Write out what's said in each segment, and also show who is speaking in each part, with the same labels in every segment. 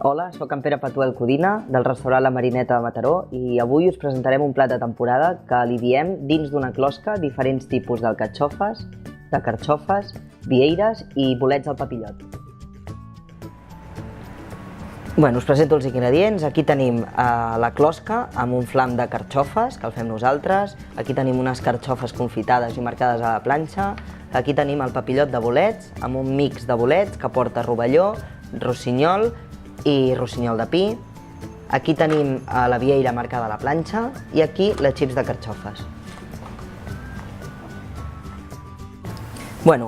Speaker 1: Hola, sóc en Pere Patuel Codina, del restaurant La Marineta de Mataró, i avui us presentarem un plat de temporada que li diem dins d'una closca diferents tipus d'alcatxofes, de carxofes, vieires i bolets al papillot. Us presento els ingredients. Aquí tenim la closca amb un flam de carxofes, que el fem nosaltres. Aquí tenim unes carxofes confitades i marcades a la planxa. Aquí tenim el papillot de bolets, amb un mix de bolets que porta rovelló, rossinyol i rossinyol de pi. Aquí tenim la vieira marcada a la planxa i aquí les xips de carxofes.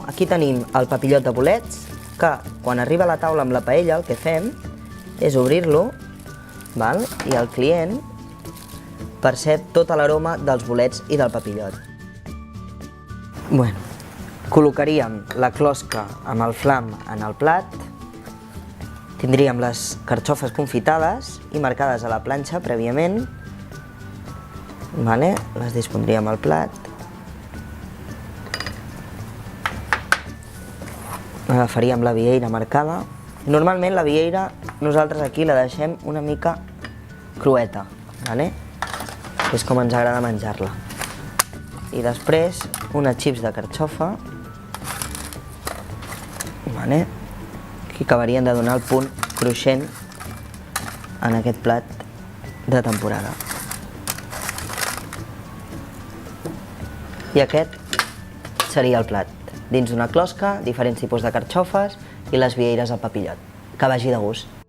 Speaker 1: Aquí tenim el papillot de bolets, que quan arriba a la taula amb la paella el que fem és obrir-lo i el client percep tota l'aroma dels bolets i del papillot. Col·locaríem la closca amb el flam en el plat, tindríem les carxofes confitades i marcades a la planxa prèviament, les dispondríem al plat, agafaríem la vieira marcada. Normalment la vieira nosaltres aquí la deixem una mica crueta, que és com ens agrada menjar-la. I després unes xips de carxofa, que acabarien de donar el punt cruixent en aquest plat de temporada. I aquest seria el plat. Dins d'una closca, diferents tipus de carxofes i les vieires al papillot. Que vagi de gust.